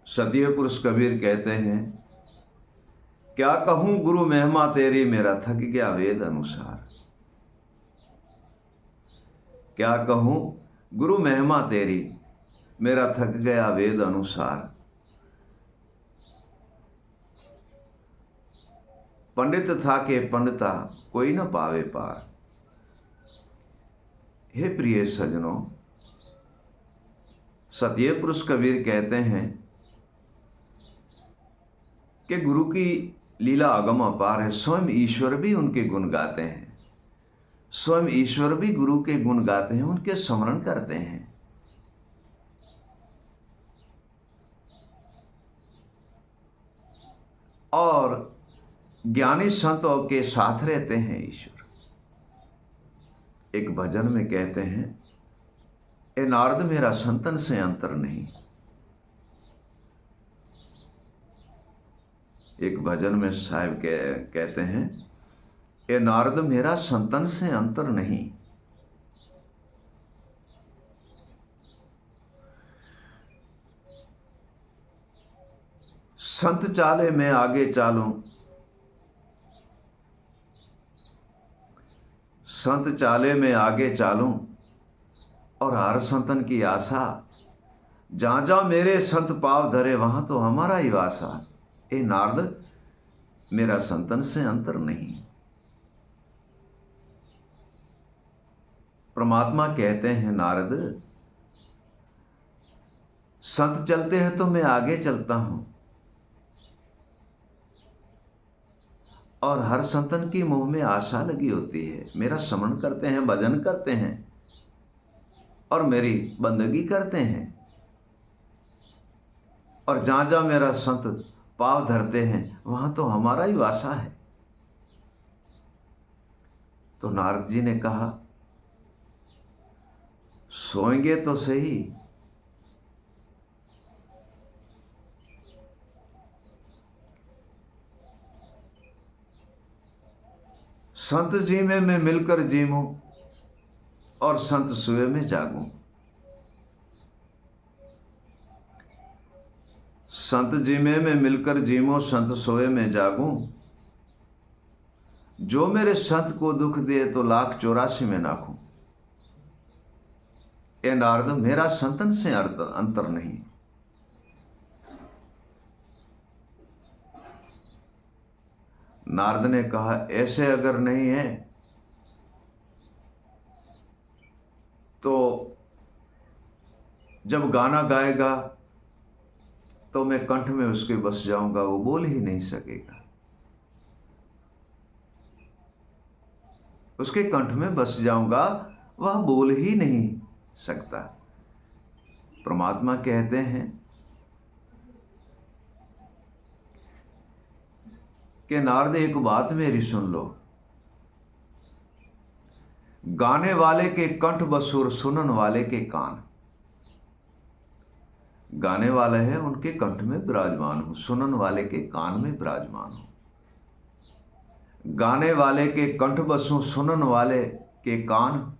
सतीय पुरुष कबीर कहते हैं, क्या कहूं गुरु महिमा तेरी, मेरा थक गया वेद अनुसार। क्या कहूं गुरु महिमा तेरी, मेरा थक गया वेद अनुसार। पंडित था के पंडिता, कोई न पावे पार। हे प्रिय सजनों, सतीय पुरुष कबीर कहते हैं कि गुरु की लीला अगम अपार है। स्वयं ईश्वर भी उनके गुण गाते हैं, स्वयं ईश्वर भी गुरु के गुण गाते हैं, उनके स्मरण करते हैं। और ज्ञानी संतों के साथ रहते हैं ईश्वर। एक भजन में कहते हैं, ए नारद मेरा संतन से अंतर नहीं। एक भजन में साहिब कहते हैं, ए नारद मेरा संतन से अंतर नहीं। संत चाले मैं आगे चालूं, संत चाले मैं आगे चालूं, और हर संतन की आशा। जहां जहां मेरे संत पाव धरे, वहां तो हमारा ही वासा। ए नारद मेरा संतन से अंतर नहीं। परमात्मा कहते हैं, नारद संत चलते हैं तो मैं आगे चलता हूं, और हर संतन की मुंह में आशा लगी होती है। मेरा स्मरण करते हैं, भजन करते हैं और मेरी बंदगी करते हैं, और जहां जहां मेरा संत पाव धरते हैं, वहां तो हमारा ही वासा है। तो नारद जी ने कहा, सोएंगे तो सही, संत जी में मैं मिलकर जीमूं, और संत सोए में जागूं। संत जी में मैं मिलकर जीमूं, संत सोए में जागूं। जो मेरे संत को दुख दे, तो 1,84,000 में नाखूं। ए नारद मेरा संतन से अंतर नहीं। नारद ने कहा, ऐसे अगर नहीं है तो जब गाना गाएगा तो मैं कंठ में उसके बस जाऊंगा, वो बोल ही नहीं सकेगा। उसके कंठ में बस जाऊंगा, वह बोल ही नहीं सकता। परमात्मा कहते हैं कि नारद एक बात मेरी सुन लो, गाने वाले के कंठ बसूर, सुनन वाले के कान। गाने वाले हैं उनके कंठ में विराजमान हूं, सुनन वाले के कान में विराजमान हूं। गाने वाले के कंठ बसूं, सुनन वाले के कान।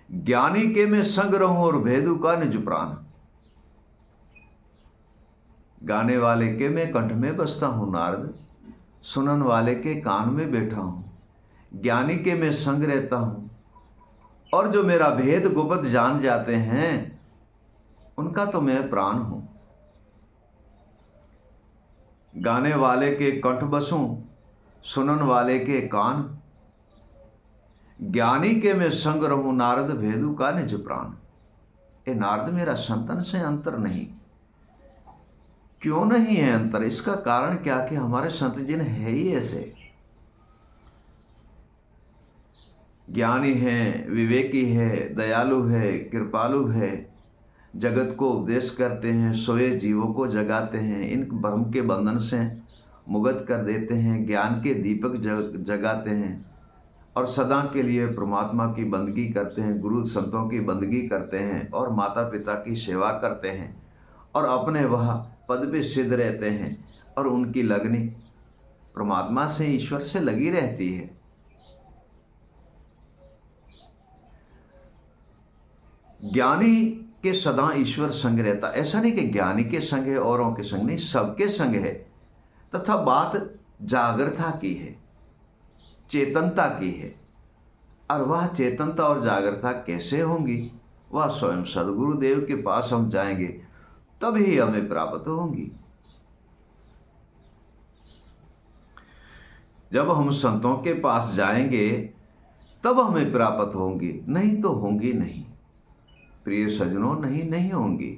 ज्ञानी के मैं संग रहूं, और भेदू का निज प्राण। गाने वाले के मैं कंठ में बसता हूं नारद, सुनन वाले के कान में बैठा हूं। ज्ञानी के मैं संग रहता हूं, और जो मेरा भेद गुप्त जान जाते हैं, उनका तो मैं प्राण हूं। गाने वाले के कंठ बसूं, सुनन वाले के कान। ज्ञानी के मैं संग रहूं, नारद भेदू का निज प्राण। ए नारद मेरा संतन से अंतर नहीं। क्यों नहीं है अंतर? इसका कारण क्या कि हमारे संत जिन है ही ऐसे। ज्ञानी है, विवेकी है, दयालु है, कृपालु है, जगत को उपदेश करते हैं, सोए जीवों को जगाते हैं, इन भ्रम के बंधन से मुक्त कर देते हैं, ज्ञान के दीपक जगाते हैं, और सदा के लिए परमात्मा की बंदगी करते हैं, गुरु संतों की बंदगी करते हैं, और माता पिता की सेवा करते हैं, और अपने वह पद पे सिद्ध रहते हैं, और उनकी लगनी परमात्मा से, ईश्वर से लगी रहती है। ज्ञानी कि सदा ईश्वर संग रहता। ऐसा नहीं कि ज्ञानी के संग है, औरों के संग नहीं, सबके संग है। तथा बात जागृता की है, चेतनता की है। और वह चेतनता और जागृता कैसे होंगी? वह स्वयं सदगुरुदेव के पास हम जाएंगे तभी हमें प्राप्त होंगी। जब हम संतों के पास जाएंगे तब हमें प्राप्त होंगी, नहीं तो होंगी नहीं। प्रिय सज्जनों, नहीं होंगी,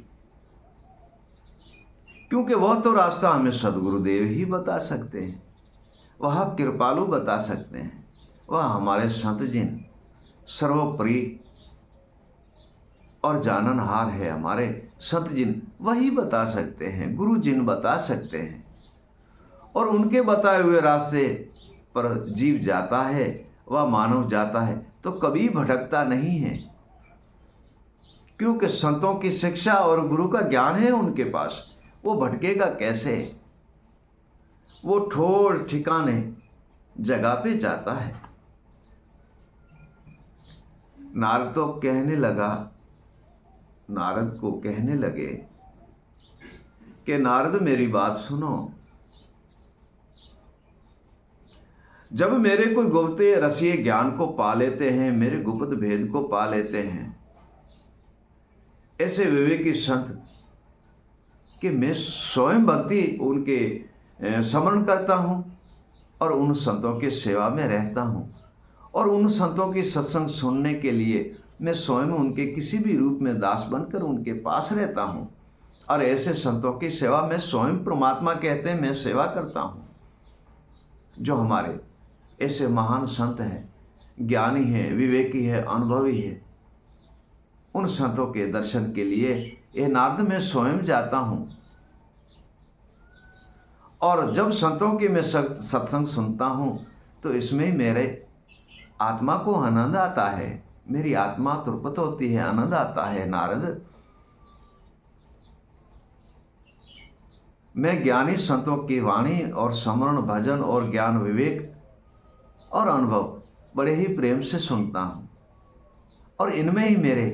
क्योंकि वह तो रास्ता हमें सदगुरुदेव ही बता सकते हैं, वह कृपालु बता सकते हैं, वह हमारे संत जिन सर्वोपरि और जाननहार है, हमारे संत जिन वही बता सकते हैं, गुरु जिन बता सकते हैं। और उनके बताए हुए रास्ते पर जीव जाता है, वह मानव जाता है तो कभी भटकता नहीं है, क्योंकि संतों की शिक्षा और गुरु का ज्ञान है उनके पास। वो भटकेगा कैसे? वो ठोर ठिकाने जगह पे जाता है। नारद को कहने लगे कि नारद मेरी बात सुनो, जब मेरे कोई गुप्त रसीय ज्ञान को पा लेते हैं, मेरे गुप्त भेद को पा लेते हैं ऐसे विवेकी संत कि मैं स्वयं भक्ति उनके स्मरण करता हूँ और उन संतों की सेवा में रहता हूँ, और उन संतों की सत्संग सुनने के लिए मैं स्वयं उनके किसी भी रूप में दास बनकर उनके पास रहता हूँ। और ऐसे संतों की सेवा में स्वयं परमात्मा कहते हैं मैं सेवा करता हूँ। जो हमारे ऐसे महान संत हैं, ज्ञानी हैं, विवेकी है, अनुभवी है, उन संतों के दर्शन के लिए ये नारद मैं स्वयं जाता हूँ। और जब संतों की मैं सत्संग सुनता हूँ तो इसमें मेरे आत्मा को आनंद आता है, मेरी आत्मा तृप्त होती है, आनंद आता है। नारद, मैं ज्ञानी संतों की वाणी और स्मरण, भजन और ज्ञान, विवेक और अनुभव बड़े ही प्रेम से सुनता हूँ, और इनमें ही मेरे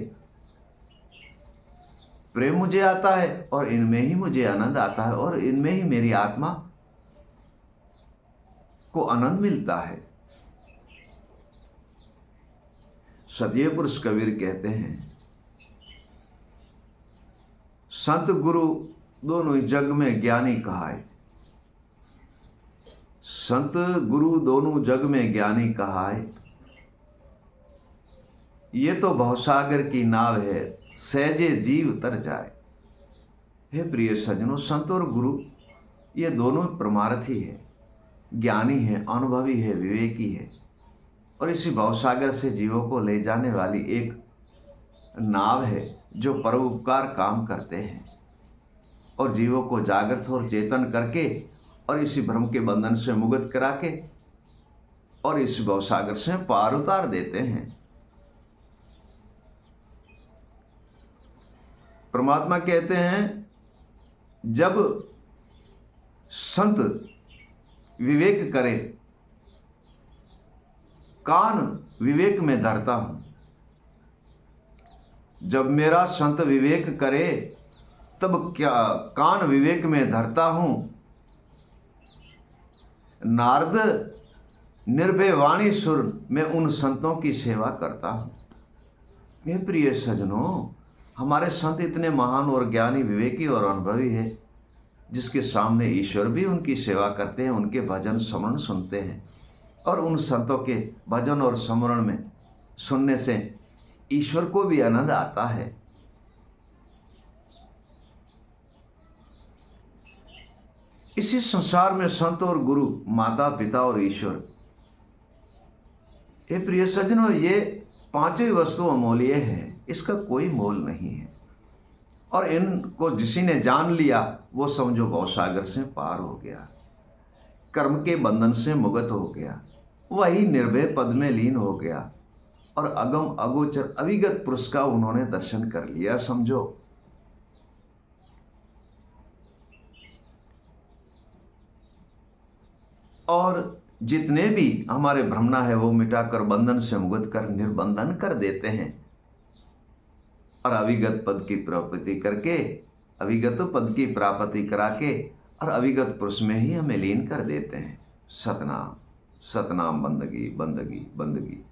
प्रेम मुझे आता है, और इनमें ही मुझे आनंद आता है, और इनमें ही मेरी आत्मा को आनंद मिलता है। सदीय पुरुष कबीर कहते हैं, संत गुरु दोनों ही जग में ज्ञानी कहाए। संत गुरु दोनों जग में ज्ञानी कहाए, ये तो भवसागर की नाव है, सहजे जीव तर जाए। हे प्रिय सज्जनों, संत और गुरु ये दोनों परमार्थी है, ज्ञानी है, अनुभवी है, विवेकी है, और इसी भवसागर से जीवों को ले जाने वाली एक नाव है जो परोपकार काम करते हैं और जीवों को जागृत और चेतन करके और इसी भ्रम के बंधन से मुक्त करा के और इस भवसागर से पार उतार देते हैं। परमात्मा कहते हैं, जब संत विवेक करे, कान विवेक में धरता हूं। जब मेरा संत विवेक करे तब क्या कान विवेक में धरता हूं। नारद निर्भय वाणी सुर में उन संतों की सेवा करता हूं। ये प्रिय सज्जनों, हमारे संत इतने महान और ज्ञानी, विवेकी और अनुभवी है, जिसके सामने ईश्वर भी उनकी सेवा करते हैं, उनके भजन स्मरण सुनते हैं, और उन संतों के भजन और स्मरण में सुनने से ईश्वर को भी आनंद आता है। इसी संसार में संत और गुरु, माता पिता और ईश्वर, ये प्रिय सज्जनों, ये पांचों वस्तु अमूल्य है, इसका कोई मोल नहीं है। और इनको जिसी ने जान लिया वो समझो भवसागर से पार हो गया, कर्म के बंधन से मुक्त हो गया, वही निर्भय पद में लीन हो गया, और अगम अगोचर अविगत पुरुष का उन्होंने दर्शन कर लिया, समझो। और जितने भी हमारे भ्रमणा है वो मिटाकर बंधन से मुक्त कर निर्बंधन कर देते हैं। और अविगत पद की प्राप्ति करके, अविगत पद की प्राप्ति करा के और अविगत पुरुष में ही हमें लीन कर देते हैं। सतनाम, सतनाम, बंदगी बंदगी बंदगी।